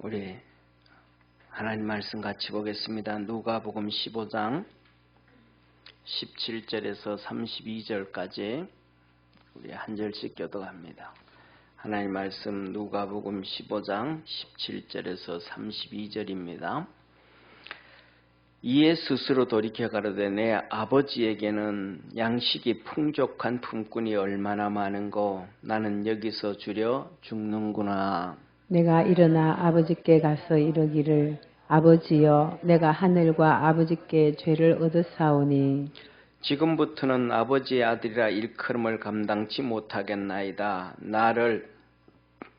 우리 하나님 말씀 같이 보겠습니다. 누가복음 15장 17절에서 32절까지 우리 한 절씩 교독합니다. 하나님 말씀 누가복음 15장 17절에서 32절입니다. 이에 스스로 돌이켜 가로되 내 아버지에게는 양식이 풍족한 품꾼이 얼마나 많은고 나는 여기서 주려 죽는구나. 내가 일어나 아버지께 가서 이르기를 아버지여 내가 하늘과 아버지께 죄를 얻었사오니 지금부터는 아버지의 아들이라 일컬음을 감당치 못하겠나이다. 나를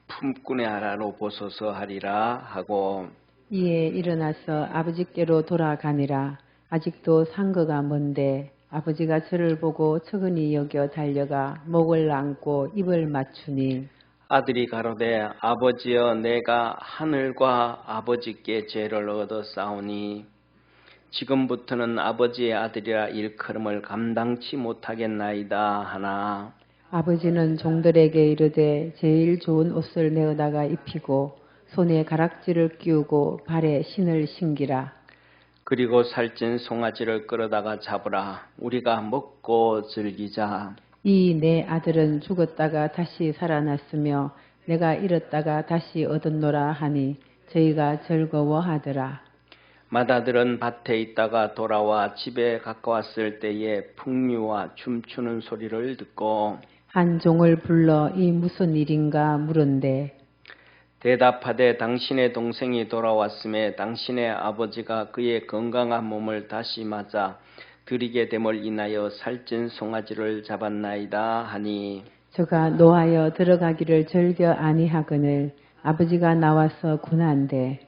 품꾼의 아라로 보소서 하리라 하고 이에 일어나서 아버지께로 돌아가니라. 아직도 상거가 먼데 아버지가 저를 보고 측은히 여겨 달려가 목을 안고 입을 맞추니 아들이 가로되 아버지여 내가 하늘과 아버지께 죄를 얻었사오니 지금부터는 아버지의 아들이라 일컬음을 감당치 못하겠나이다 하나 아버지는 종들에게 이르되 제일 좋은 옷을 내어다가 입히고 손에 가락지를 끼우고 발에 신을 신기라. 그리고 살찐 송아지를 끌어다가 잡으라. 우리가 먹고 즐기자. 이 내 아들은 죽었다가 다시 살아났으며 내가 잃었다가 다시 얻었노라 하니 저희가 즐거워하더라. 맏아들은 밭에 있다가 돌아와 집에 가까웠을 때에 풍류와 춤추는 소리를 듣고 한 종을 불러 이 무슨 일인가 물은데 대답하되 당신의 동생이 돌아왔음에 당신의 아버지가 그의 건강한 몸을 다시 맞아 드리게 됨을 인하여 살찐 송아지를 잡았나이다 하니 저가 노하여 들어가기를 즐겨 아니하거늘 아버지가 나와서 군한데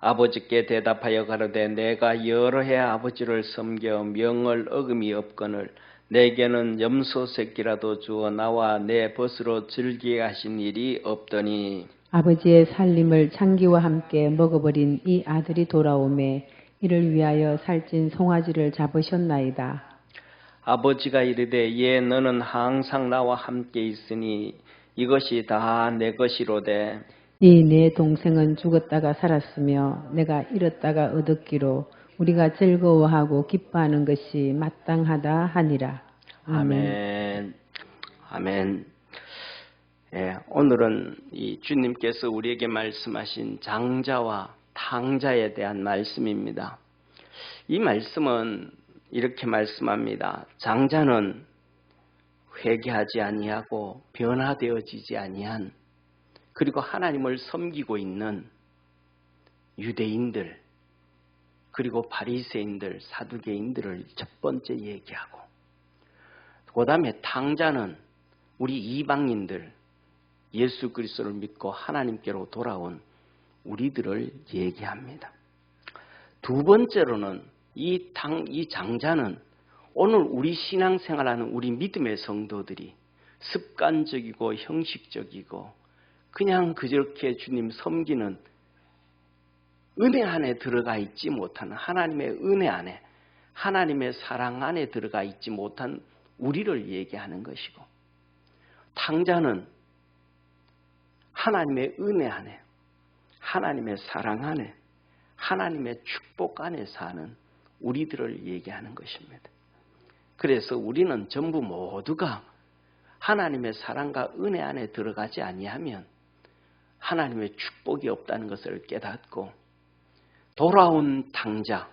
아버지께 대답하여 가로되 내가 여러 해 아버지를 섬겨 명을 어금이 없거늘 내게는 염소 새끼라도 주어 나와 내 벗으로 즐기게 하신 일이 없더니 아버지의 살림을 창기와 함께 먹어버린 이 아들이 돌아오매 이를 위하여 살찐 송아지를 잡으셨나이다. 아버지가 이르되 예 너는 항상 나와 함께 있으니 이것이 다 내 것이로되 이 내 동생은 죽었다가 살았으며 내가 잃었다가 얻었기로 우리가 즐거워하고 기뻐하는 것이 마땅하다 하니라. 아멘. 아멘. 예, 오늘은 이 주님께서 우리에게 말씀하신 장자와 탕자에 대한 말씀입니다. 이 말씀은 이렇게 말씀합니다. 장자는 회개하지 아니하고 변화되어지지 아니한 그리고 하나님을 섬기고 있는 유대인들 그리고 바리새인들 사두개인들을 첫 번째 얘기하고 그 다음에 탕자는 우리 이방인들 예수 그리스도를 믿고 하나님께로 돌아온 우리들을 얘기합니다. 두 번째로는 이 장자는 오늘 우리 신앙생활하는 우리 믿음의 성도들이 습관적이고 형식적이고 그냥 그저께 주님 섬기는 은혜 안에 들어가 있지 못하는 하나님의 은혜 안에 하나님의 사랑 안에 들어가 있지 못한 우리를 얘기하는 것이고 탕자는 하나님의 은혜 안에 하나님의 사랑 안에 하나님의 축복 안에 사는 우리들을 얘기하는 것입니다. 그래서 우리는 전부 모두가 하나님의 사랑과 은혜 안에 들어가지 아니하면 하나님의 축복이 없다는 것을 깨닫고 돌아온 탕자,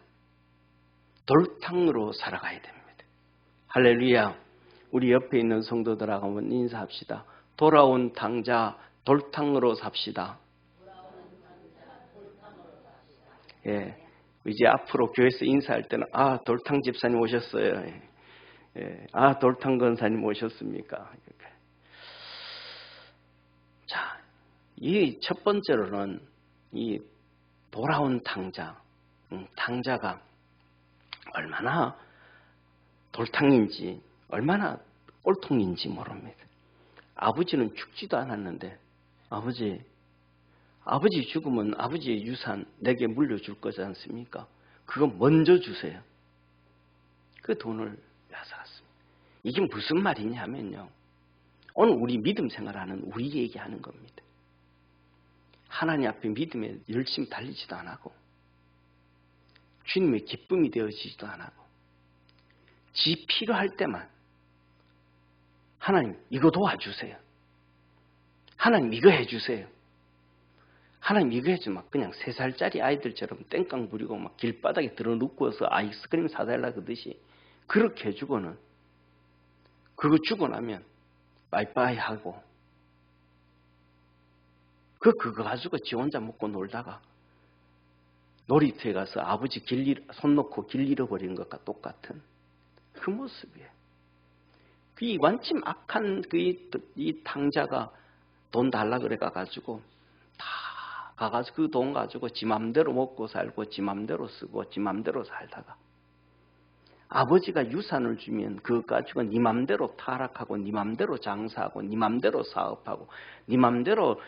돌탕으로 살아가야 됩니다. 할렐루야. 우리 옆에 있는 성도들하고 한번 인사합시다. 돌아온 탕자, 돌탕으로 삽시다. 예, 이제 앞으로 교회에서 인사할 때는 돌탕 집사님 오셨어요. 예, 돌탕 권사님 오셨습니까? 자, 이 첫 번째로는 이 돌아온 탕자, 탕자가 얼마나 돌탕인지 얼마나 꼴통인지 모릅니다. 아버지는 죽지도 않았는데 아버지 죽으면 아버지의 유산 내게 물려줄 거지 않습니까? 그거 먼저 주세요. 그 돈을 뺏어갔습니다. 이게 무슨 말이냐면요. 오늘 우리 믿음 생활하는 우리 얘기하는 겁니다. 하나님 앞에 믿음에 열심히 달리지도 안 하고 주님의 기쁨이 되어지지도 안 하고 지 필요할 때만 하나님 이거 도와주세요. 하나님 이거 해주세요. 하나님 이거 해주면 막 그냥 3살짜리 아이들처럼 땡깡 부리고 막 길바닥에 들어눕고서 아이스크림 사달라 그러듯이 그렇게 해주고는 그거 주고 나면 빠이빠이 하고 그거 가지고 지 혼자 먹고 놀다가 놀이터에 가서 아버지 손 놓고 길 잃어버린 것과 똑같은 그 모습이에요. 이 완전 악한 이 탕자가 돈 달라 그래 가지고 다 가가지고 그 돈 가지고 지 맘대로 먹고 살고 지 맘대로 쓰고 지 맘대로 살다가 아버지가 유산을 주면 그거 가지고 네 맘대로 타락하고 네 맘대로 장사하고 네 맘대로 사업하고 네 맘대로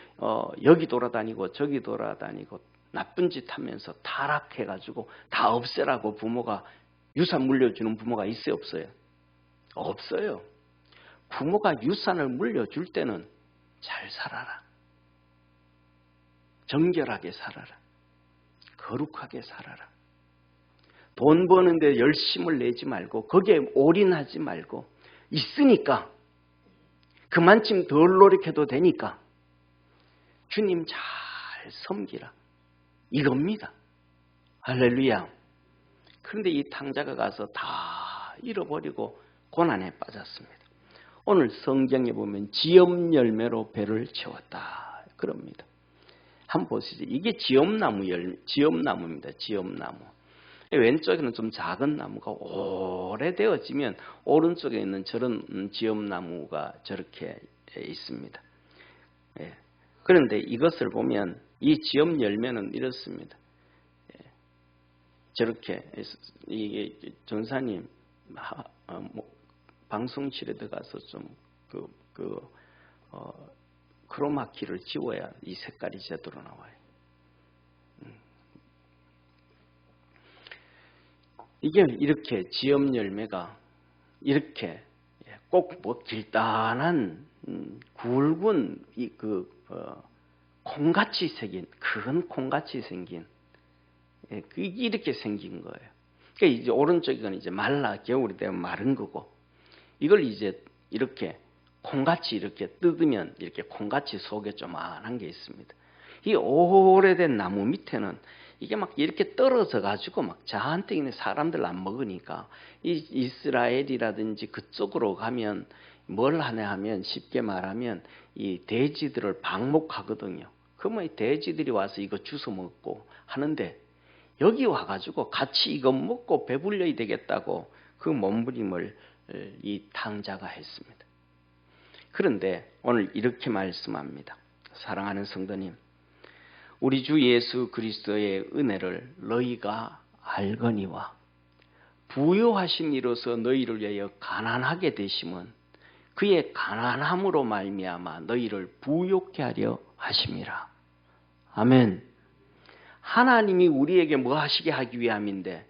여기 돌아다니고 저기 돌아다니고 나쁜 짓 하면서 타락해가지고 다 없애라고 부모가 유산 물려주는 부모가 있어요 없어요? 없어요. 부모가 유산을 물려줄 때는 잘 살아라. 정결하게 살아라. 거룩하게 살아라. 돈 버는데 열심을 내지 말고 거기에 올인하지 말고 있으니까 그만큼 덜 노력해도 되니까 주님 잘 섬기라. 이겁니다. 할렐루야. 그런데 이 탕자가 가서 다 잃어버리고 고난에 빠졌습니다. 오늘 성경에 보면 지엄열매로 배를 채웠다. 그럽니다. 한번 보시죠. 이게 지엄나무입니다. 지엄나무. 왼쪽에는 좀 작은 나무가 오래되어지면 오른쪽에 있는 저런 지엄나무가 저렇게 있습니다. 그런데 이것을 보면 이 지엄열매는 이렇습니다. 저렇게 이게 전사님 방송실에 들어가서 좀 크로마키를 지워야 이 색깔이 제대로 나와요. 이게 이렇게 지엄열매가 이렇게 꼭 뭐 길단한 굵은 콩같이 생긴 큰 콩같이 생긴 이렇게 생긴 거예요. 그러니까 이제 오른쪽은 이제 말라 겨울이 되면 마른 거고 이걸 이제 이렇게 콩같이 이렇게 뜯으면 이렇게 콩같이 속에 조만한 게 있습니다. 이 오래된 나무 밑에는 이게 막 이렇게 떨어져 가지고 막 저한테 있는 사람들 안 먹으니까 이 이스라엘이라든지 그쪽으로 가면 뭘 하냐 하면 쉽게 말하면 이 돼지들을 방목하거든요. 그러면 이 돼지들이 와서 이거 주워 먹고 하는데 여기 와가지고 같이 이거 먹고 배불려야 되겠다고 그 몸부림을 이 탕자가 했습니다. 그런데 오늘 이렇게 말씀합니다. 사랑하는 성도님, 우리 주 예수 그리스도의 은혜를 너희가 알거니와 부요하신 이로서 너희를 위하여 가난하게 되심은 그의 가난함으로 말미암아 너희를 부요케 하려 하심이라. 아멘. 하나님이 우리에게 뭐 하시게 하기 위함인데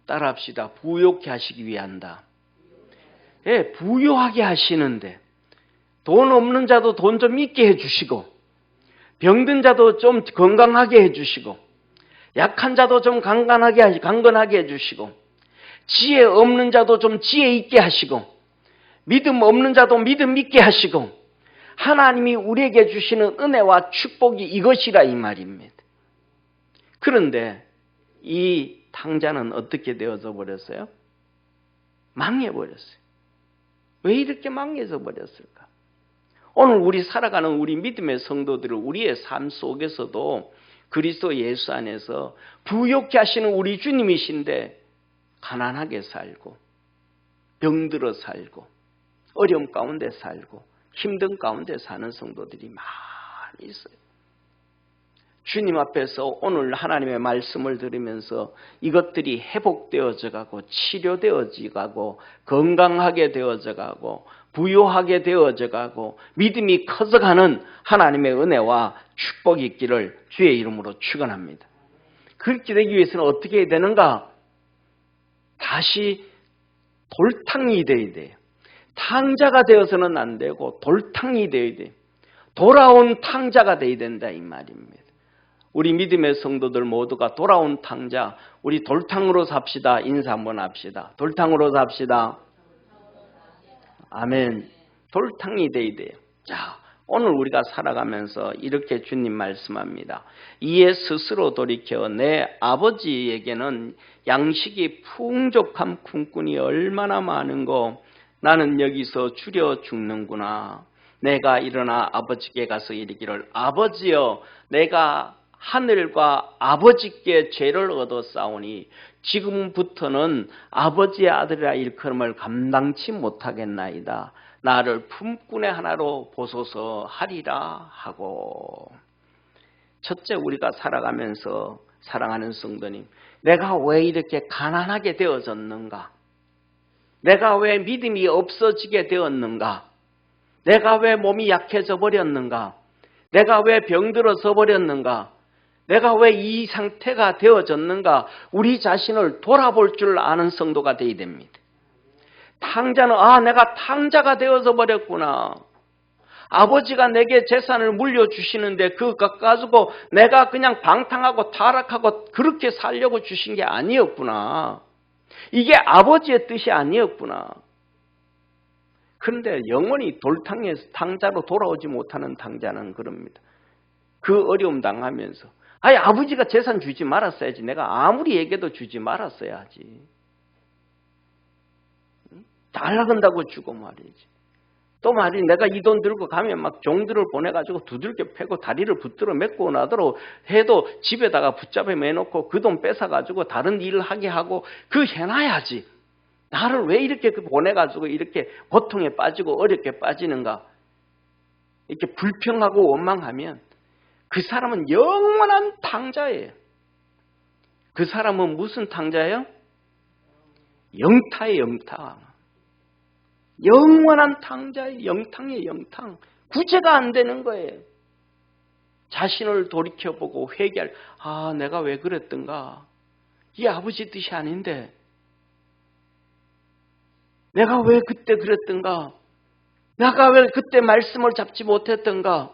따라합시다. 부요케 하시기 위한다. 예, 부요하게 하시는데 돈 없는 자도 돈 좀 있게 해주시고 병든 자도 좀 건강하게 해주시고 약한 자도 좀 강건하게 해주시고 지혜 없는 자도 좀 지혜 있게 하시고 믿음 없는 자도 믿음 있게 하시고 하나님이 우리에게 주시는 은혜와 축복이 이것이라 이 말입니다. 그런데 이 탕자는 어떻게 되어져 버렸어요? 망해버렸어요. 왜 이렇게 망해져 버렸을까? 오늘 우리 살아가는 우리 믿음의 성도들은 우리의 삶 속에서도 그리스도 예수 안에서 부요케 하시는 우리 주님이신데 가난하게 살고 병들어 살고 어려움 가운데 살고 힘든 가운데 사는 성도들이 많이 있어요. 주님 앞에서 오늘 하나님의 말씀을 들으면서 이것들이 회복되어져 가고 치료되어져 가고 건강하게 되어져 가고 부요하게 되어져 가고 믿음이 커져가는 하나님의 은혜와 축복이 있기를 주의 이름으로 축원합니다. 그렇게 되기 위해서는 어떻게 해야 되는가? 다시 돌탕이 되어야 돼요. 탕자가 되어서는 안 되고 돌탕이 되어야 돼요. 돌아온 탕자가 되어야 된다 이 말입니다. 우리 믿음의 성도들 모두가 돌아온 탕자, 우리 돌탕으로 삽시다. 인사 한번 합시다. 돌탕으로 삽시다. 아멘. 돌탕이 돼야 돼요. 자, 오늘 우리가 살아가면서 이렇게 주님 말씀합니다. 이에 스스로 돌이켜 내 아버지에게는 양식이 풍족한 품꾼이 얼마나 많은고 나는 여기서 줄여 죽는구나. 내가 일어나 아버지께 가서 이르기를 아버지여 내가 하늘과 아버지께 죄를 얻었사오니 지금부터는 아버지의 아들이라 일컬음을 감당치 못하겠나이다. 나를 품꾼의 하나로 보소서 하리라 하고. 첫째, 우리가 살아가면서 사랑하는 성도님, 내가 왜 이렇게 가난하게 되어졌는가? 내가 왜 믿음이 없어지게 되었는가? 내가 왜 몸이 약해져 버렸는가? 내가 왜 병들어서 버렸는가? 내가 왜 이 상태가 되어졌는가? 우리 자신을 돌아볼 줄 아는 성도가 되어야 됩니다. 탕자는 내가 탕자가 되어서 버렸구나. 아버지가 내게 재산을 물려주시는데 그것 가지고 내가 그냥 방탕하고 타락하고 그렇게 살려고 주신 게 아니었구나. 이게 아버지의 뜻이 아니었구나. 그런데 영원히 돌탕에서 탕자로 돌아오지 못하는 탕자는 그럽니다. 그 어려움 당하면서 아버지가 재산 주지 말았어야지. 내가 아무리 얘기해도 주지 말았어야지. 달라간다고 주고 말이지. 또 말이지 내가 이 돈 들고 가면 막 종들을 보내가지고 두들겨 패고 다리를 붙들어 맺고 나도록 해도 집에다가 붙잡아 매놓고 그 돈 뺏어가지고 다른 일을 하게 하고 그 해놔야지. 나를 왜 이렇게 보내가지고 이렇게 고통에 빠지고 어렵게 빠지는가. 이렇게 불평하고 원망하면 그 사람은 영원한 탕자예요. 그 사람은 무슨 탕자예요? 영타의 영타. 영원한 탕자의 영탕의 영탕. 구제가 안 되는 거예요. 자신을 돌이켜보고 회개할. 내가 왜 그랬던가. 이 아버지 뜻이 아닌데. 내가 왜 그때 그랬던가. 내가 왜 그때 말씀을 잡지 못했던가.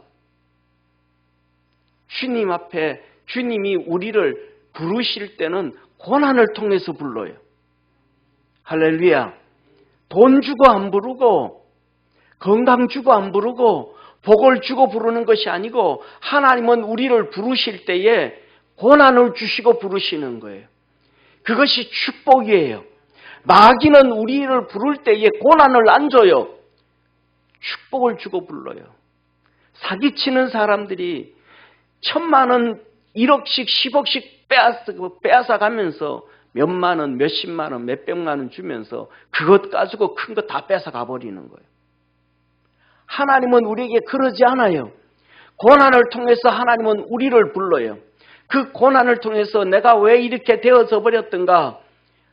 주님 앞에 주님이 우리를 부르실 때는 고난을 통해서 불러요. 할렐루야. 돈 주고 안 부르고 건강 주고 안 부르고 복을 주고 부르는 것이 아니고 하나님은 우리를 부르실 때에 고난을 주시고 부르시는 거예요. 그것이 축복이에요. 마귀는 우리를 부를 때에 고난을 안 줘요. 축복을 주고 불러요. 사기치는 사람들이 1,000만 원, 1억씩, 10억씩 빼앗아 가면서 몇만 원, 몇십만 원, 몇백만 원 주면서 그것 가지고 큰 거 다 뺏어 가버리는 거예요. 하나님은 우리에게 그러지 않아요. 고난을 통해서 하나님은 우리를 불러요. 그 고난을 통해서 내가 왜 이렇게 되어져 버렸던가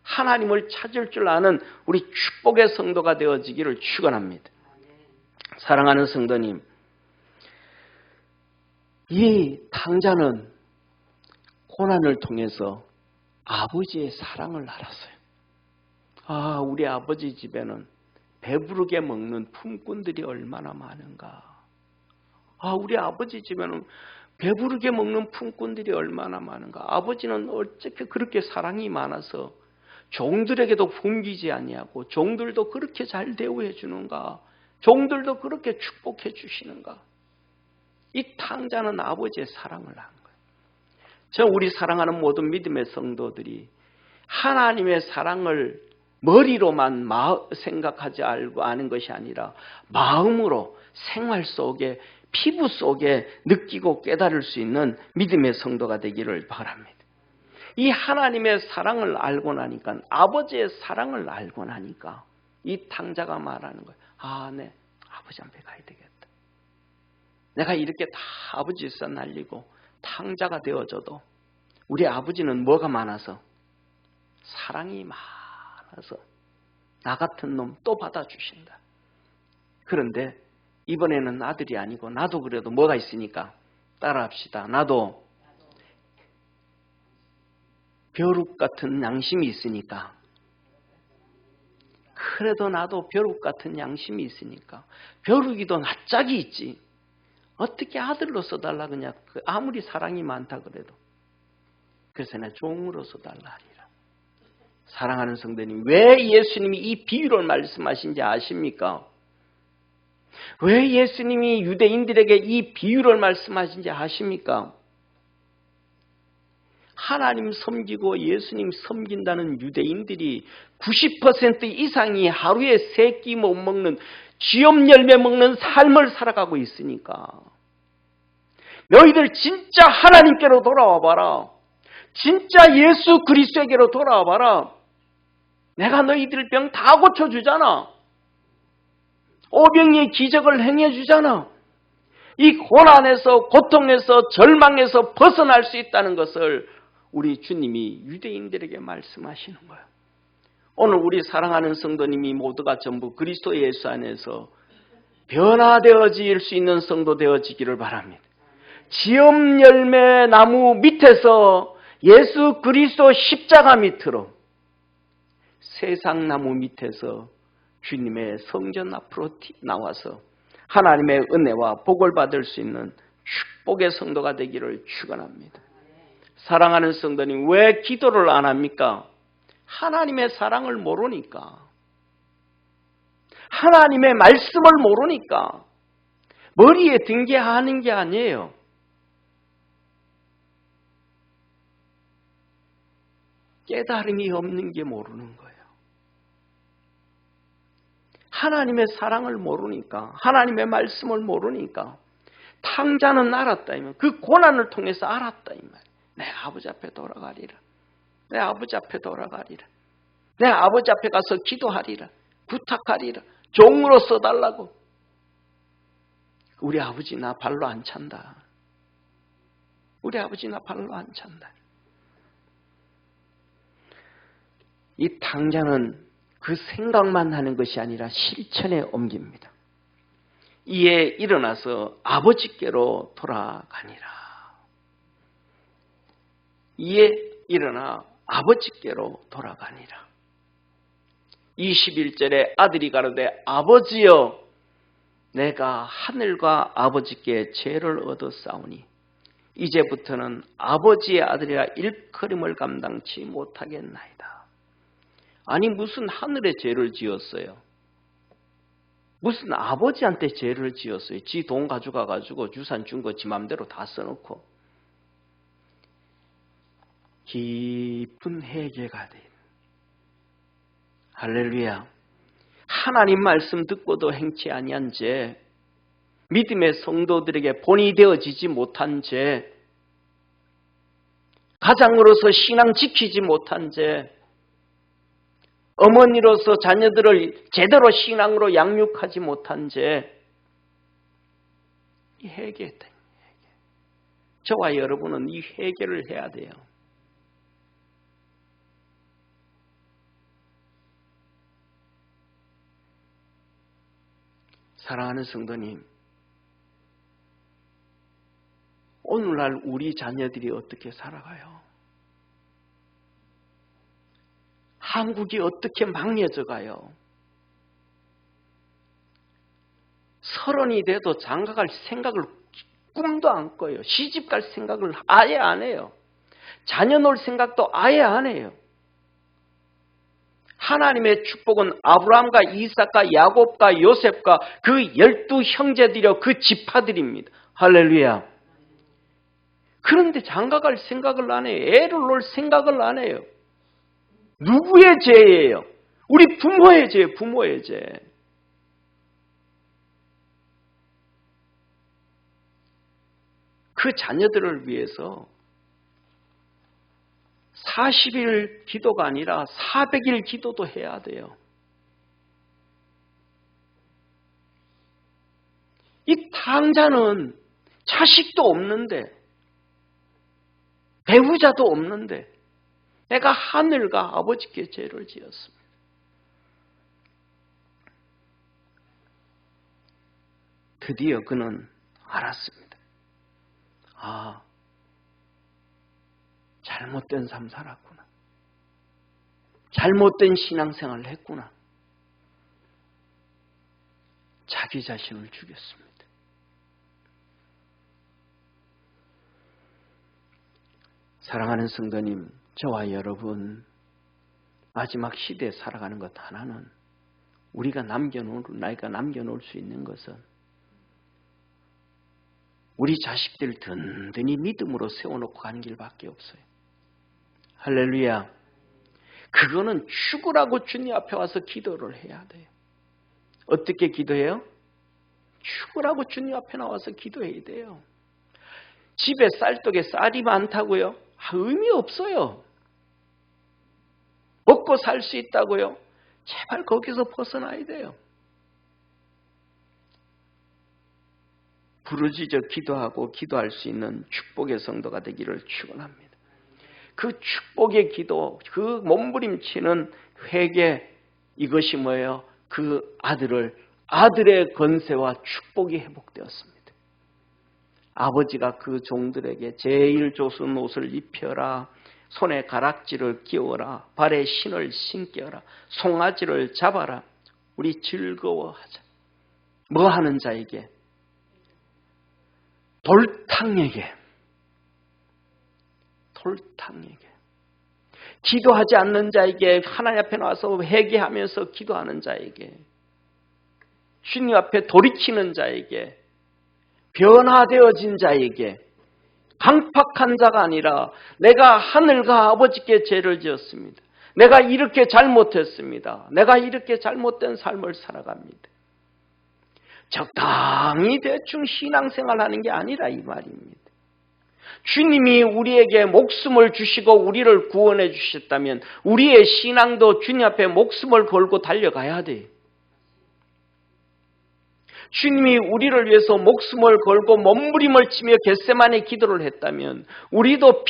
하나님을 찾을 줄 아는 우리 축복의 성도가 되어지기를 축원합니다. 사랑하는 성도님, 이 탕자는 고난을 통해서 아버지의 사랑을 알았어요. 우리 아버지 집에는 배부르게 먹는 품꾼들이 얼마나 많은가. 우리 아버지 집에는 배부르게 먹는 품꾼들이 얼마나 많은가. 아버지는 어떻게 그렇게 사랑이 많아서 종들에게도 굶기지 아니하고 종들도 그렇게 잘 대우해 주는가. 종들도 그렇게 축복해 주시는가. 이 탕자는 아버지의 사랑을 한 거예요. 우리 사랑하는 모든 믿음의 성도들이 하나님의 사랑을 머리로만 생각하지 알고 아는 것이 아니라 마음으로 생활 속에 피부 속에 느끼고 깨달을 수 있는 믿음의 성도가 되기를 바랍니다. 이 하나님의 사랑을 알고 나니까 아버지의 사랑을 알고 나니까 이 탕자가 말하는 거예요. 네, 아버지한테 가야 되겠다. 내가 이렇게 다 아버지 써 날리고 탕자가 되어져도 우리 아버지는 뭐가 많아서? 사랑이 많아서 나 같은 놈 또 받아주신다. 그런데 이번에는 아들이 아니고 나도 그래도 뭐가 있으니까 따라합시다. 나도 벼룩 같은 양심이 있으니까. 그래도 나도 벼룩 같은 양심이 있으니까. 벼룩이도 낯짝이 있지. 어떻게 아들로 써달라 그냐. 아무리 사랑이 많다 그래도. 그래서 내가 종으로 써달라 하리라. 사랑하는 성도님, 왜 예수님이 이 비유를 말씀하신지 아십니까? 왜 예수님이 유대인들에게 이 비유를 말씀하신지 아십니까? 하나님 섬기고 예수님 섬긴다는 유대인들이 90% 이상이 하루에 3끼 못 먹는 쥐염 열매 먹는 삶을 살아가고 있으니까 너희들 진짜 하나님께로 돌아와 봐라. 진짜 예수 그리스도에게로 돌아와 봐라. 내가 너희들 병 다 고쳐주잖아. 오병이의 기적을 행해주잖아. 이 고난에서 고통에서 절망에서 벗어날 수 있다는 것을 우리 주님이 유대인들에게 말씀하시는 거예요. 오늘 우리 사랑하는 성도님이 모두가 전부 그리스도 예수 안에서 변화되어질 수 있는 성도 되어지기를 바랍니다. 지엄 열매 나무 밑에서 예수 그리스도 십자가 밑으로 세상 나무 밑에서 주님의 성전 앞으로 나와서 하나님의 은혜와 복을 받을 수 있는 축복의 성도가 되기를 축원합니다. 사랑하는 성도님, 왜 기도를 안 합니까? 하나님의 사랑을 모르니까. 하나님의 말씀을 모르니까. 머리에 든 게 하는 게 아니에요. 깨달음이 없는 게 모르는 거예요. 하나님의 사랑을 모르니까, 하나님의 말씀을 모르니까 탕자는 알았다. 그 고난을 통해서 알았다. 이 말. 내 아버지 앞에 돌아가리라. 내 아버지 앞에 돌아가리라. 내 아버지 앞에 가서 기도하리라. 부탁하리라. 종으로 써달라고. 우리 아버지 나 발로 안 찬다. 우리 아버지 나 발로 안 찬다. 이 탕자는 그 생각만 하는 것이 아니라 실천에 옮깁니다. 이에 일어나서 아버지께로 돌아가니라. 이에 일어나 아버지께로 돌아가니라. 21절에 아들이 가로되 아버지여 내가 하늘과 아버지께 죄를 얻었사오니 이제부터는 아버지의 아들이라 일컬음을 감당치 못하겠나이다. 아니 무슨 하늘에 죄를 지었어요? 무슨 아버지한테 죄를 지었어요? 지 돈 가져가가지고 유산 준 거 지 맘대로 다 써놓고 깊은 회개가 돼. 할렐루야. 하나님 말씀 듣고도 행치 아니한 죄, 믿음의 성도들에게 본이 되어지지 못한 죄, 가장으로서 신앙 지키지 못한 죄, 어머니로서 자녀들을 제대로 신앙으로 양육하지 못한 죄, 이 회개했다. 저와 여러분은 이 회개를 해야 돼요. 사랑하는 성도님, 오늘날 우리 자녀들이 어떻게 살아가요? 한국이 어떻게 망해져 가요? 30이 돼도 장가갈 생각을 꿈도 안 꿔요. 시집갈 생각을 아예 안 해요. 자녀 놓을 생각도 아예 안 해요. 하나님의 축복은 아브라함과 이삭과 야곱과 요셉과 그 12 형제들이요 그 지파들입니다. 할렐루야. 그런데 장가갈 생각을 안 해요. 애를 놓을 생각을 안 해요. 누구의 죄예요? 우리 부모의 죄, 부모의 죄. 그 자녀들을 위해서 40일 기도가 아니라 400일 기도도 해야 돼요. 이 탕자는 자식도 없는데, 배우자도 없는데, 내가 하늘과 아버지께 죄를 지었습니다. 드디어 그는 알았습니다. 아, 잘못된 삶 살았구나. 잘못된 신앙생활을 했구나. 자기 자신을 죽였습니다. 사랑하는 성도님, 저와 여러분, 마지막 시대에 살아가는 것 하나는 나이가 남겨놓을 수 있는 것은 우리 자식들 든든히 믿음으로 세워놓고 가는 길밖에 없어요. 할렐루야. 그거는 죽으라고 주님 앞에 와서 기도를 해야 돼요. 어떻게 기도해요? 죽으라고 주님 앞에 나와서 기도해야 돼요. 집에 쌀떡에 쌀이 많다고요? 의미 없어요. 먹고 살 수 있다고요? 제발 거기서 벗어나야 돼요. 부르짖어 기도하고 기도할 수 있는 축복의 성도가 되기를 축원합니다. 그 축복의 기도, 그 몸부림치는 회개, 이것이 뭐예요? 그 아들의 권세와 축복이 회복되었습니다. 아버지가 그 종들에게 제일 좋은 옷을 입혀라, 손에 가락지를 끼워라, 발에 신을 신겨라, 송아지를 잡아라, 우리 즐거워하자. 뭐 하는 자에게? 돌탕에게. 기도하지 않는 자에게, 하나님 앞에 나와서 회개하면서 기도하는 자에게, 주님 앞에 돌이키는 자에게, 변화되어진 자에게, 강팍한 자가 아니라 내가 하늘과 아버지께 죄를 지었습니다. 내가 이렇게 잘못했습니다. 내가 이렇게 잘못된 삶을 살아갑니다. 적당히 대충 신앙생활하는 게 아니라 이 말입니다. 주님이 우리에게 목숨을 주시고 우리를 구원해 주셨다면 우리의 신앙도 주님 앞에 목숨을 걸고 달려가야 돼요. 주님이 우리를 위해서 목숨을 걸고 몸부림을 치며 겟세마네 기도를 했다면 우리도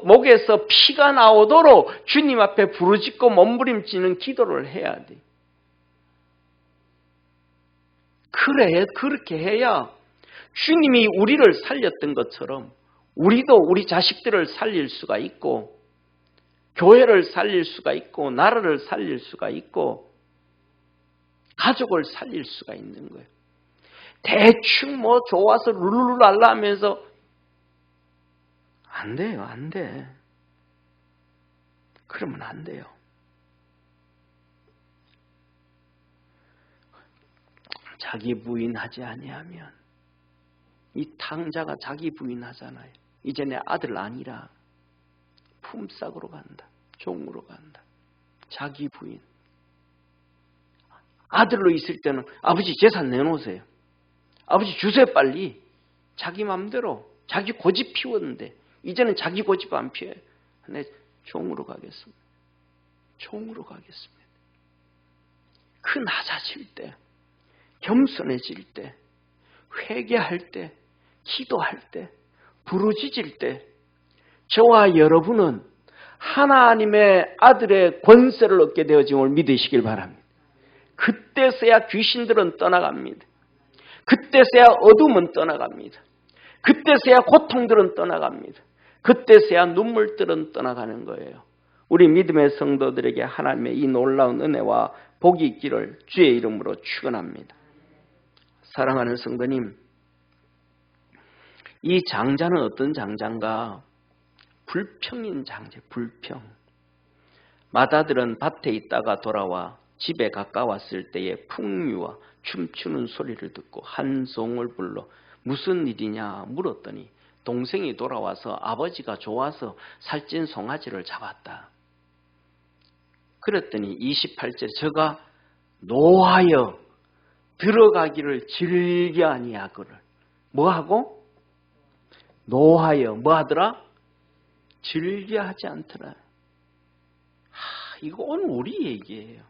목에서 피가 나오도록 주님 앞에 부르짖고 몸부림치는 기도를 해야 돼. 그렇게 해야 주님이 우리를 살렸던 것처럼 우리도 우리 자식들을 살릴 수가 있고, 교회를 살릴 수가 있고, 나라를 살릴 수가 있고, 가족을 살릴 수가 있는 거예요. 대충 좋아서 룰루랄라 하면서 안 돼요. 안 돼. 그러면 안 돼요. 자기 부인하지 아니하면, 이 탕자가 자기 부인하잖아요. 이제 내 아들 아니라 품삯으로 간다. 종으로 간다. 자기 부인. 아들로 있을 때는 아버지 재산 내놓으세요. 아버지 주세요 빨리. 자기 마음대로. 자기 고집 피웠는데 이제는 자기 고집 안 피워요. 내 종으로 가겠습니다. 종으로 가겠습니다. 그 낮아질 때, 겸손해질 때, 회개할 때, 기도할 때, 부르짖을 때 저와 여러분은 하나님의 아들의 권세를 얻게 되어짐을 믿으시길 바랍니다. 그때서야 귀신들은 떠나갑니다. 그때서야 어둠은 떠나갑니다. 그때서야 고통들은 떠나갑니다. 그때서야 눈물들은 떠나가는 거예요. 우리 믿음의 성도들에게 하나님의 이 놀라운 은혜와 복이 있기를 주의 이름으로 축원합니다. 사랑하는 성도님, 이 장자는 어떤 장자인가? 불평인 장자, 불평. 맏아들은 밭에 있다가 돌아와 집에 가까웠을 때에 풍류와 춤추는 소리를 듣고 한 송을 불러 무슨 일이냐 물었더니 동생이 돌아와서 아버지가 좋아서 살찐 송아지를 잡았다. 그랬더니 28절 저가 노하여 들어가기를 즐겨 아니하거늘. 뭐하고? 노하여 뭐하더라? 즐겨 하지 않더라. 이거 오늘 우리 얘기예요.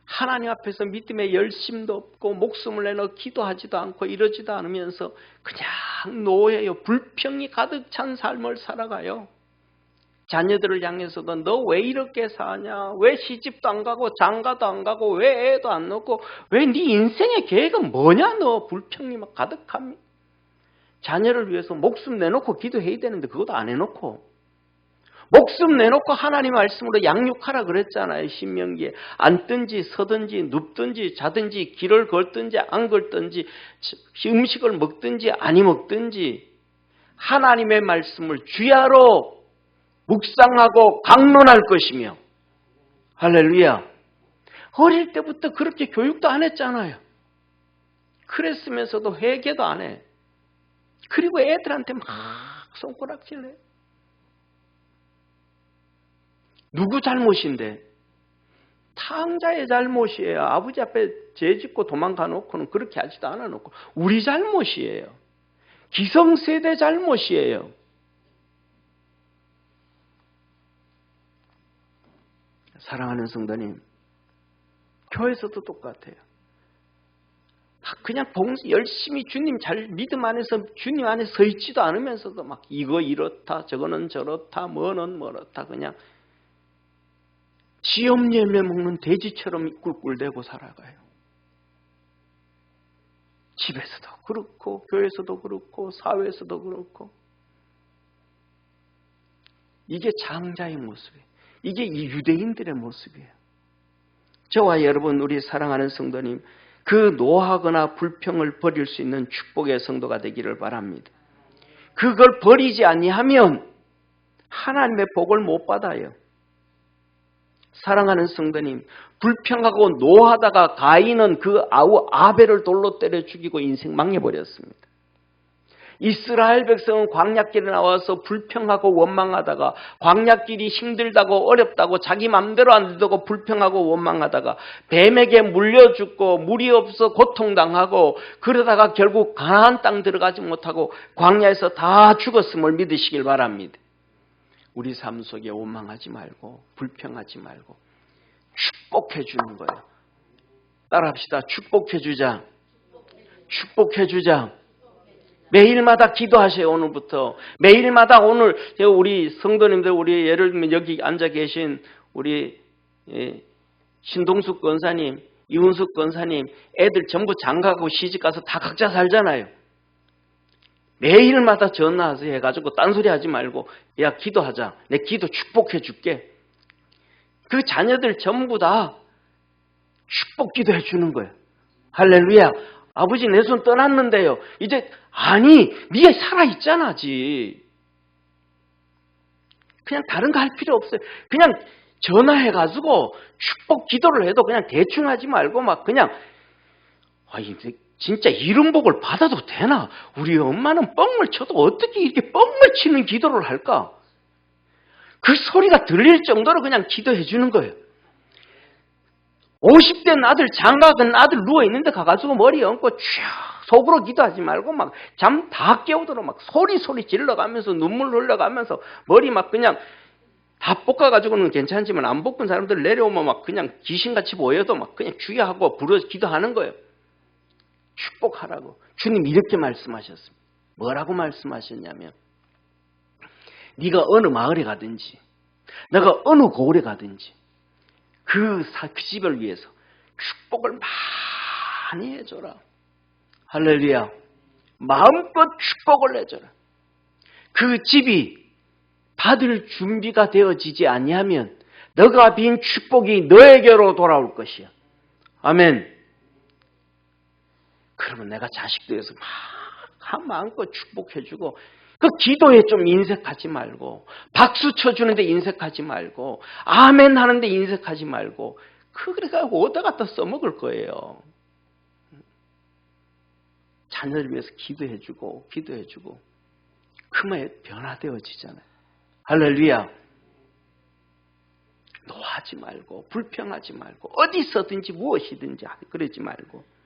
하나님 앞에서 믿음의 열심도 없고 목숨을 내놓아 기도하지도 않고 이러지도 않으면서 그냥 노예요. 불평이 가득 찬 삶을 살아가요. 자녀들을 향해서도 너 왜 이렇게 사냐? 왜 시집도 안 가고 장가도 안 가고 왜 애도 안 낳고 왜 네 인생의 계획은 뭐냐? 너 불평이 막 가득합니다. 자녀를 위해서 목숨 내놓고 기도해야 되는데 그것도 안 해놓고 목숨 내놓고 하나님 말씀으로 양육하라 그랬잖아요. 신명기에 앉든지 서든지 눕든지 자든지 길을 걷든지 안 걷든지 음식을 먹든지 아니 먹든지 하나님의 말씀을 주야로 묵상하고 강론할 것이며, 할렐루야. 어릴 때부터 그렇게 교육도 안 했잖아요. 그랬으면서도 회개도 안 해. 그리고 애들한테 막 손가락질해. 누구 잘못인데? 탕자의 잘못이에요. 아버지 앞에 죄 짓고 도망가 놓고는 그렇게 하지도 않아 놓고 우리 잘못이에요. 기성세대 잘못이에요. 사랑하는 성도님, 교회에서도 똑같아요. 그냥 열심히 주님 잘 믿음 안에서 주님 안에 서 있지도 않으면서도 막 이거 이렇다 저거는 저렇다 뭐는 뭐렇다 그냥 지엄 열매 먹는 돼지처럼 꿀꿀대고 살아가요. 집에서도 그렇고 교회에서도 그렇고 사회에서도 그렇고. 이게 장자의 모습이에요. 이게 이 유대인들의 모습이에요. 저와 여러분, 우리 사랑하는 성도님, 그 노하거나 불평을 버릴 수 있는 축복의 성도가 되기를 바랍니다. 그걸 버리지 아니하면 하나님의 복을 못 받아요. 사랑하는 성도님, 불평하고 노하다가 가인은 그 아우 아벨을 돌로 때려 죽이고 인생 망해버렸습니다. 이스라엘 백성은 광야길에 나와서 불평하고 원망하다가 광야길이 힘들다고 어렵다고 자기 맘대로 안 되고 불평하고 원망하다가 뱀에게 물려 죽고 물이 없어 고통당하고 그러다가 결국 가나안 땅 들어가지 못하고 광야에서 다 죽었음을 믿으시길 바랍니다. 우리 삶 속에 원망하지 말고 불평하지 말고 축복해 주는 거예요. 따라합시다. 축복해 주자. 축복해 주자. 매일마다 기도하세요. 오늘부터 매일마다 오늘 우리 성도님들, 우리 예를 들면 여기 앉아 계신 우리 신동숙 권사님, 이훈숙 권사님 애들 전부 장가가고 시집가서 다 각자 살잖아요. 매일마다 전화하세요 해가지고 딴소리 하지 말고 야 기도하자. 내 기도 축복해 줄게. 그 자녀들 전부 다 축복 기도해 주는 거예요. 할렐루야. 아버지 내 손 떠났는데요. 이제 아니 네가 살아있잖아. 그냥 다른 거 할 필요 없어요. 그냥 전화해가지고 축복 기도를 해도 그냥 대충 하지 말고 막 그냥 진짜 이런 복을 받아도 되나? 우리 엄마는 뻥을 쳐도 어떻게 이렇게 뻥을 치는 기도를 할까? 그 소리가 들릴 정도로 그냥 기도해 주는 거예요. 50된 아들, 장가간 아들 누워있는데 가가지고 머리 얹고 쭉 속으로 기도하지 말고 막 잠 다 깨우도록 막 소리 질러가면서 눈물 흘려가면서 머리 막 그냥 다 볶아가지고는 괜찮지만 안 볶은 사람들 내려오면 막 그냥 귀신같이 보여도 막 그냥 주의하고 부르 기도하는 거예요. 축복하라고. 주님 이렇게 말씀하셨습니다. 뭐라고 말씀하셨냐면 네가 어느 마을에 가든지 내가 어느 고을에 가든지 그 집을 위해서 축복을 많이 해줘라. 할렐루야. 마음껏 축복을 해줘라. 그 집이 받을 준비가 되어지지 아니하면 너가 빈 축복이 너에게로 돌아올 것이야. 아멘. 그러면 내가 자식들에서 막 마음껏 축복해주고 그 기도에 좀 인색하지 말고 박수 쳐주는데 인색하지 말고 아멘 하는데 인색하지 말고 그래가지고 어디다 갖다 써먹을 거예요. 자녀를 위해서 기도해주고 그만 변화되어지잖아요. 할렐루야. 노하지 말고 불평하지 말고 어디서든지 무엇이든지 그러지 말고.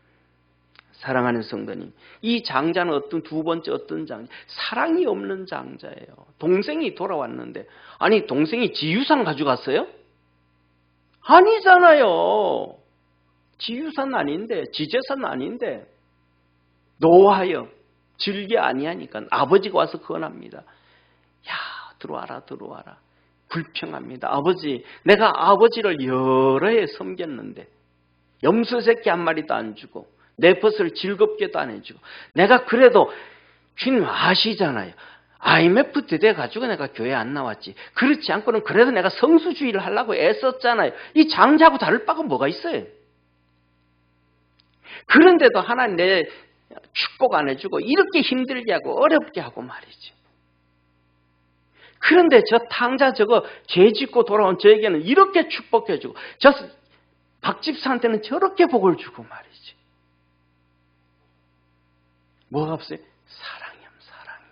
사랑하는 성도님, 이 장자는 두 번째 어떤 장자? 사랑이 없는 장자예요. 동생이 돌아왔는데 아니 동생이 지유산 가져갔어요? 아니잖아요. 지유산 아닌데 지재산 아닌데 노하여 즐겨 아니하니까 아버지가 와서 권합니다. 야 들어와라. 불평합니다. 아버지 내가 아버지를 여러 해 섬겼는데 염소 새끼 한 마리도 안 주고 내 벗을 즐겁게도 안 해주고 내가 그래도 주님 아시잖아요. IMF 때 돼가지고 내가 교회 안 나왔지. 그렇지 않고는 그래도 내가 성수주의를 하려고 애썼잖아요. 이 장자하고 다를 바가 뭐가 있어요. 그런데도 하나님 내 축복 안 해주고 이렇게 힘들게 하고 어렵게 하고 말이죠. 그런데 저 탕자 저거 죄 짓고 돌아온 저에게는 이렇게 축복해주고 저 박집사한테는 저렇게 복을 주고 말이지. 뭐가 없어요? 사랑이요, 사랑이.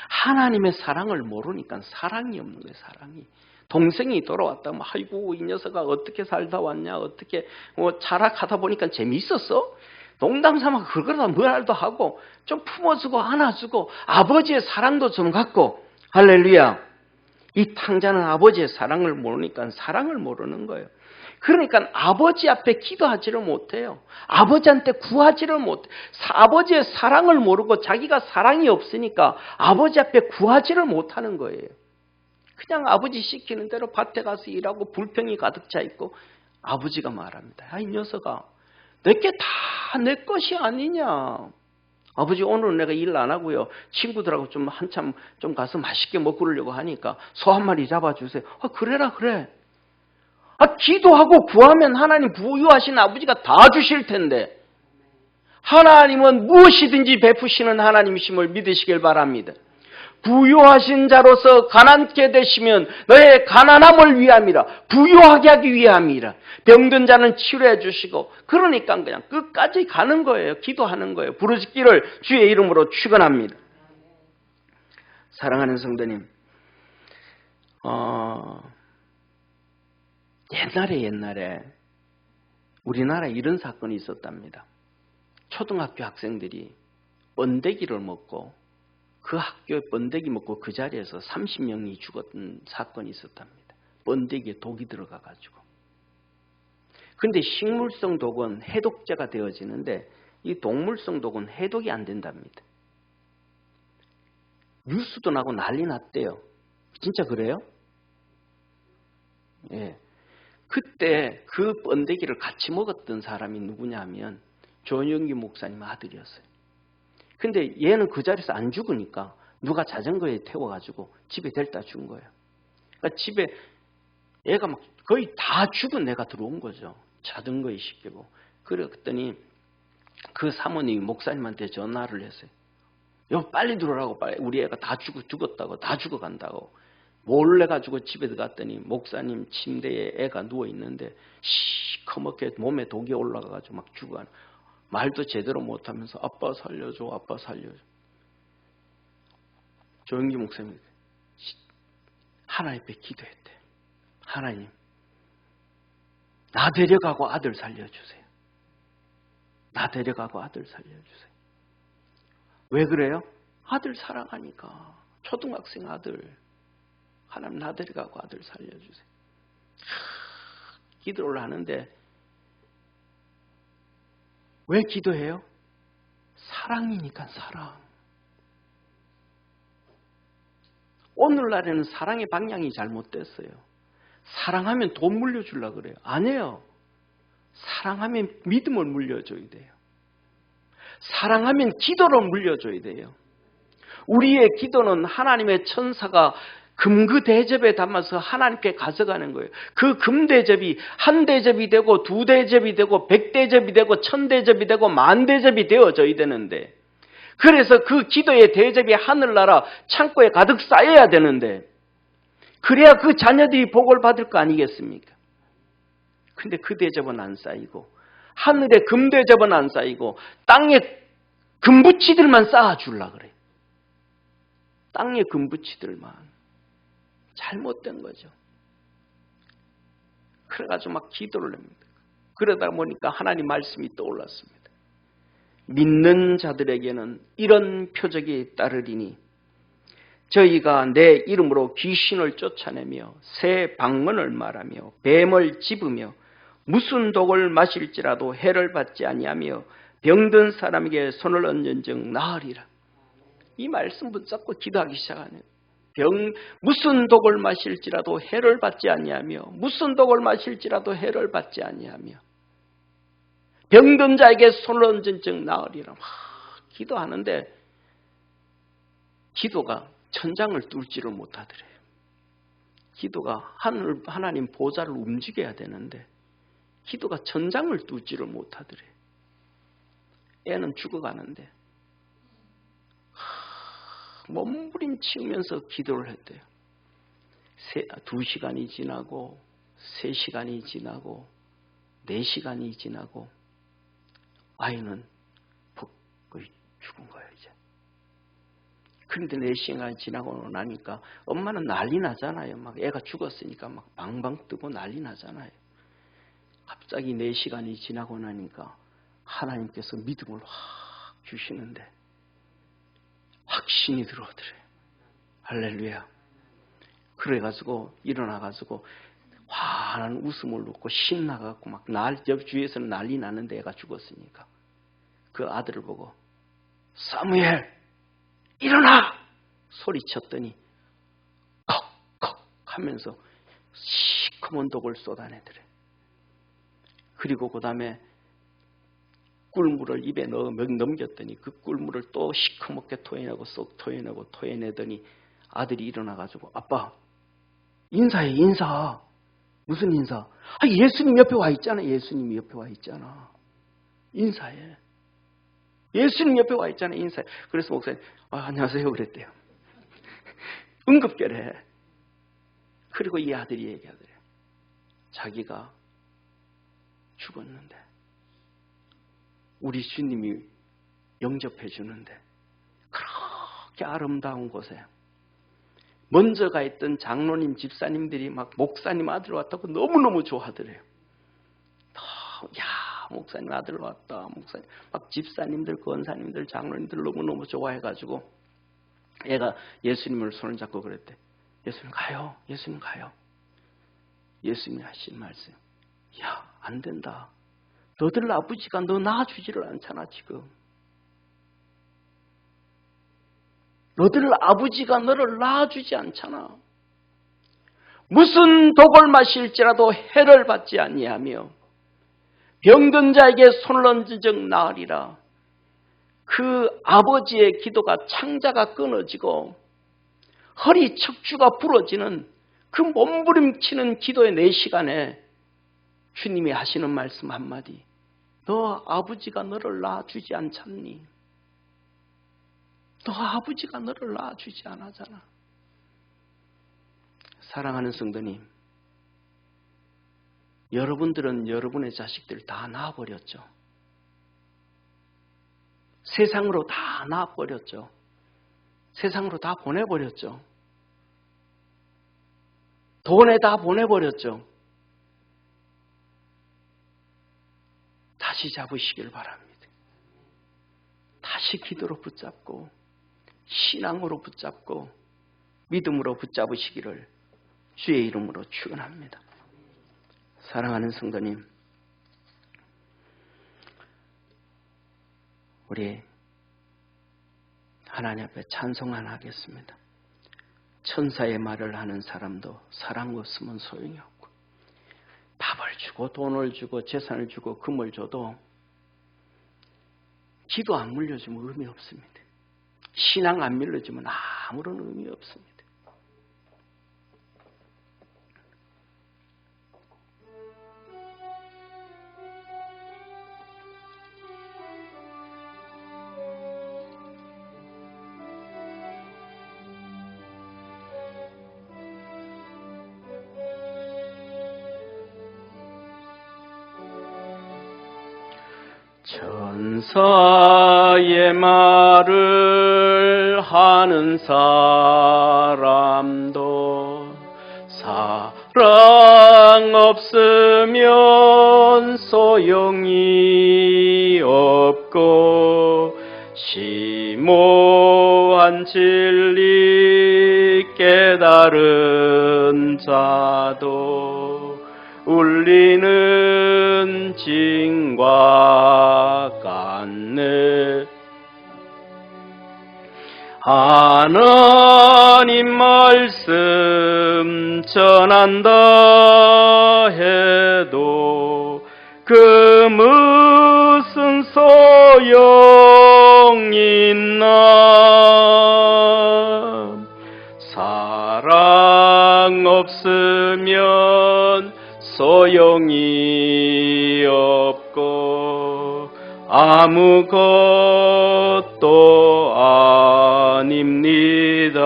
하나님의 사랑을 모르니까 사랑이 없는 거예요, 사랑이. 동생이 돌아왔다면 아이고 이 녀석아 어떻게 살다 왔냐, 어떻게 자락하다 보니까 재미있었어? 농담 삼아 그러다 뭐라도 하고 좀 품어주고 안아주고 아버지의 사랑도 좀 갖고. 할렐루야. 이 탕자는 아버지의 사랑을 모르니까 사랑을 모르는 거예요. 그러니까 아버지 앞에 기도하지를 못해요. 아버지한테 구하지를 못해. 아버지의 사랑을 모르고 자기가 사랑이 없으니까 아버지 앞에 구하지를 못하는 거예요. 그냥 아버지 시키는 대로 밭에 가서 일하고 불평이 가득 차 있고 아버지가 말합니다. 야, 이 녀석아, 내게 다 내 것이 아니냐. 아버지 오늘은 내가 일 안 하고요. 친구들하고 좀 한참 좀 가서 맛있게 먹고 그러려고 하니까 소 한 마리 잡아주세요. 그래라 그래. 기도하고 구하면 하나님 부유하신 아버지가 다 주실 텐데 하나님은 무엇이든지 베푸시는 하나님이심을 믿으시길 바랍니다. 부유하신 자로서 가난케 되시면 너의 가난함을 위함이라. 부유하게 하기 위함이라. 병든 자는 치료해 주시고 그러니까 그냥 끝까지 가는 거예요. 기도하는 거예요. 부르짖기를 주의 이름으로 축원합니다. 사랑하는 성도님, 옛날에 우리나라에 이런 사건이 있었답니다. 초등학교 학생들이 번데기를 먹고 그 학교에 번데기 먹고 그 자리에서 30명이 죽었던 사건이 있었답니다. 번데기에 독이 들어가가지고. 근데 식물성 독은 해독제가 되어지는데 이 동물성 독은 해독이 안 된답니다. 뉴스도 나고 난리 났대요. 진짜 그래요? 예. 그때 그 번데기를 같이 먹었던 사람이 누구냐 하면 조영기 목사님 아들이었어요. 근데 얘는 그 자리에서 안 죽으니까 누가 자전거에 태워가지고 집에 데려다 준 거예요. 그러니까 집에 애가 막 거의 다 죽은 애가 들어온 거죠. 자전거에 싣고. 그랬더니 그 사모님이 목사님한테 전화를 했어요. 여 빨리 들어오라고, 빨리. 우리 애가 다 죽었다고, 다 죽어간다고. 몰래 가지고 집에 들어갔더니 목사님 침대에 애가 누워 있는데 시커멓게 몸에 독이 올라가가지고 막 죽어가는. 말도 제대로 못하면서 아빠 살려줘, 아빠 살려줘. 조영기 목사님이 하나님 앞에 기도했대. 하나님, 나 데려가고 아들 살려주세요. 나 데려가고 아들 살려주세요. 왜 그래요? 아들 사랑하니까. 초등학생 아들. 하나님 나 데려가고 아들 살려주세요. 기도를 하는데 왜 기도해요? 사랑이니까 사랑. 오늘날에는 사랑의 방향이 잘못됐어요. 사랑하면 돈 물려주려고 그래요. 아니에요. 사랑하면 믿음을 물려줘야 돼요. 사랑하면 기도를 물려줘야 돼요. 우리의 기도는 하나님의 천사가 금그 대접에 담아서 하나님께 가져가는 거예요. 그 금대접이 한 대접이 되고 두 대접이 되고 100대접이 되고 1000대접이 되고 10,000대접이 되어져야 되는데 그래서 그 기도의 대접이 하늘나라 창고에 가득 쌓여야 되는데 그래야 그 자녀들이 복을 받을 거 아니겠습니까? 근데 그 대접은 안 쌓이고 하늘에 금대접은 안 쌓이고 땅에 금붙이들만 쌓아주려고 그래요. 땅에 금붙이들만. 잘못된 거죠. 그래가지고 막 기도를 합니다. 그러다 보니까 하나님 말씀이 떠올랐습니다. 믿는 자들에게는 이런 표적이 따르리니 저희가 내 이름으로 귀신을 쫓아내며 새 방언을 말하며 뱀을 집으며 무슨 독을 마실지라도 해를 받지 아니하며 병든 사람에게 손을 얹은즉 나으리라. 이 말씀 붙잡고 기도하기 시작하네요. 무슨 독을 마실지라도 해를 받지 아니하며 무슨 독을 마실지라도 해를 받지 아니하며 병든 자에게 손을 얹은즉 나으리라. 기도하는데 기도가 천장을 뚫지를 못하더래요. 기도가 하나님 보좌를 움직여야 되는데 기도가 천장을 뚫지를 못하더래요. 애는 죽어가는데 몸부림치면서 기도를 했대요. 2시간이 지나고 3시간이 지나고 4시간이 지나고 아이는 거의 죽은 거예요 이제. 그런데 4시간이 지나고 나니까 엄마는 난리 나잖아요. 막 애가 죽었으니까 막 방방 뜨고 난리 나잖아요. 갑자기 4시간이 지나고 나니까 하나님께서 믿음을 확 주시는데 확신이 들어오더래요. 할렐루야. 그래가지고 일어나가지고 환한 웃음을 웃고 신나가지고 막 주위에서는 난리 나는데 애가 죽었으니까 그 아들을 보고 사무엘 일어나! 소리쳤더니 컥컥 하면서 시커먼 독을 쏟아내더래. 그리고 그 다음에 꿀물을 입에 넣어 넘겼더니 그 꿀물을 또 시커멓게 토해내고 쏙 토해내더니 아들이 일어나가지고 아빠 인사해 인사. 무슨 인사? 예수님 옆에 와 있잖아. 예수님이 옆에 와 있잖아. 인사해. 예수님 옆에 와 있잖아. 인사해. 그래서 목사님 안녕하세요 그랬대요. 응급결해. 그리고 이 아들이 얘기하더래요. 자기가 죽었는데 우리 주님이 영접해 주는데 그렇게 아름다운 곳에 먼저 가 있던 장로님 집사님들이 막 목사님 아들 왔다고 너무너무 좋아하더래요. 야 목사님 아들 왔다. 목사님 막 집사님들 권사님들 장로님들 너무너무 좋아해가지고 애가 예수님을 손을 잡고 그랬대. 예수님 가요. 예수님 가요. 예수님이 하신 말씀. 야 안 된다. 너들 아버지가 너 낳아주지를 않잖아 지금. 너들 아버지가 너를 낳아주지 않잖아. 무슨 독을 마실지라도 해를 받지 아니하며 병든 자에게 손을 얹은 적 나으리라. 그 아버지의 기도가 창자가 끊어지고 허리 척추가 부러지는 그 몸부림치는 기도의 4시간에 주님이 하시는 말씀 한마디. 너 아버지가 너를 낳아주지 않잖니? 너 아버지가 너를 낳아주지 않았잖아. 사랑하는 성도님, 여러분들은 여러분의 자식들 다 낳아버렸죠. 세상으로 다 낳아버렸죠. 세상으로 다 보내버렸죠. 돈에 다 보내버렸죠. 다시 잡으시길 바랍니다. 다시 기도로 붙잡고 신앙으로 붙잡고 믿음으로 붙잡으시기를 주의 이름으로 축원합니다. 사랑하는 성도님, 우리 하나님 앞에 찬송 하나 하겠습니다. 천사의 말을 하는 사람도 사랑 없으면 소용이 없고 밥을 주고 돈을 주고 재산을 주고 금을 줘도 기도 안 물려주면 의미 없습니다. 신앙 안 물려주면 아무런 의미 없습니다. 천사의 말을 하는 사람도 사랑 없으면 소용이 없고 심오한 진리 깨달은 자도 울리는 징과 같네. 하나님 말씀 전한다 해도 그 무슨 소용 있나. 사랑 없으면 소용이 없고 아무것도 원입니다.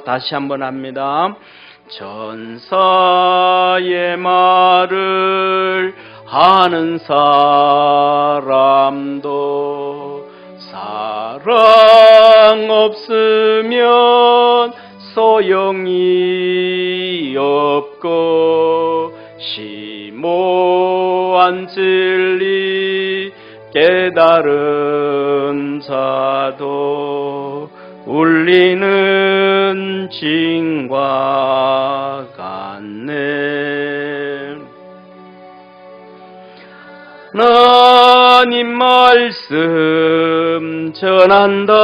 다시 한번 합니다. 천사의 말을 하는 사람도 사랑 없으면 소용이 없고 심오한 진리 깨달은 자도 울리는 징과 같네. 하나님 말씀 전한다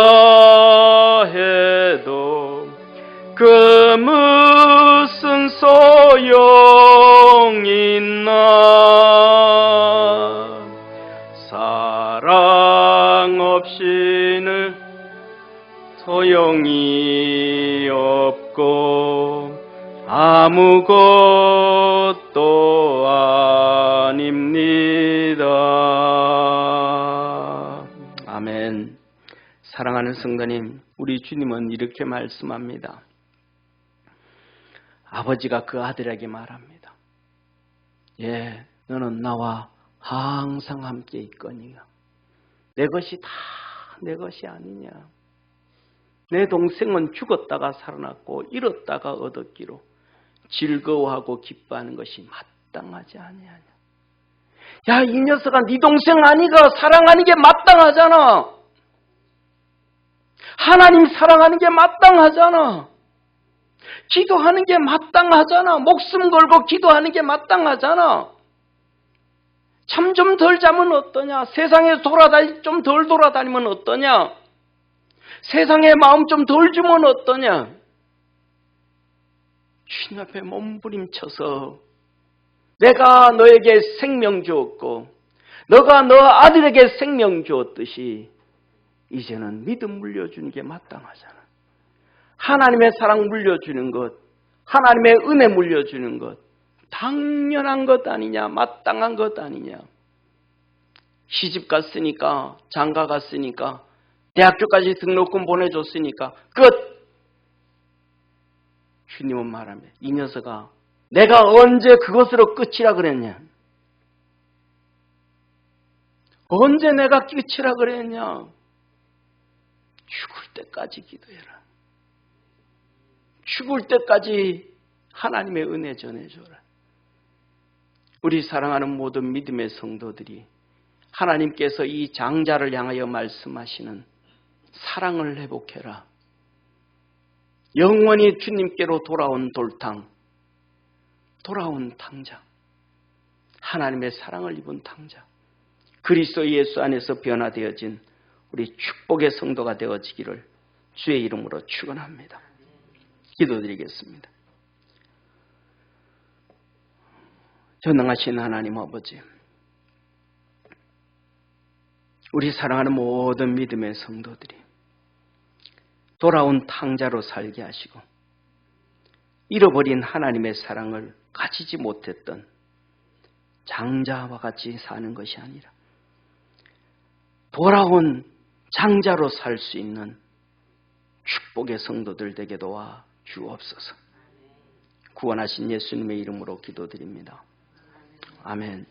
해도 그 무슨 소용 있나. 사랑 없이는 소용이 없고 아무것도 아닙니다. 아멘. 사랑하는 성도님, 우리 주님은 이렇게 말씀합니다. 아버지가 그 아들에게 말합니다. 예, 너는 나와 항상 함께 있거니와 내 것이 다 내 것이 아니냐. 내 동생은 죽었다가 살아났고 잃었다가 얻었기로 즐거워하고 기뻐하는 것이 마땅하지 아니하냐. 야, 이 녀석아, 네 동생 아니가 사랑하는 게 마땅하잖아. 하나님 사랑하는 게 마땅하잖아. 기도하는 게 마땅하잖아. 목숨 걸고 기도하는 게 마땅하잖아. 잠 좀 덜 자면 어떠냐? 세상에 좀 덜 돌아다니면 어떠냐? 세상에 마음 좀 덜 주면 어떠냐? 주님 앞에 몸부림쳐서 내가 너에게 생명 주었고 너가 너 아들에게 생명 주었듯이 이제는 믿음 물려주는 게 마땅하잖아. 하나님의 사랑 물려주는 것, 하나님의 은혜 물려주는 것 당연한 것 아니냐, 마땅한 것 아니냐. 시집 갔으니까, 장가 갔으니까, 대학교까지 등록금 보내줬으니까 끝. 주님은 말합니다. 이 녀석아, 내가 언제 그것으로 끝이라 그랬냐? 언제 내가 끝이라 그랬냐? 죽을 때까지 기도해라. 죽을 때까지 하나님의 은혜 전해줘라. 우리 사랑하는 모든 믿음의 성도들이 하나님께서 이 장자를 향하여 말씀하시는 사랑을 회복해라. 영원히 주님께로 돌아온 돌탕, 돌아온 탕자, 하나님의 사랑을 입은 탕자, 그리스도 예수 안에서 변화되어진 우리 축복의 성도가 되어지기를 주의 이름으로 축원합니다. 기도드리겠습니다. 전능하신 하나님 아버지, 우리 사랑하는 모든 믿음의 성도들이 돌아온 탕자로 살게 하시고 잃어버린 하나님의 사랑을 가지지 못했던 장자와 같이 사는 것이 아니라 돌아온 장자로 살 수 있는 축복의 성도들 되게 도와 주옵소서. 구원하신 예수님의 이름으로 기도드립니다. 아멘.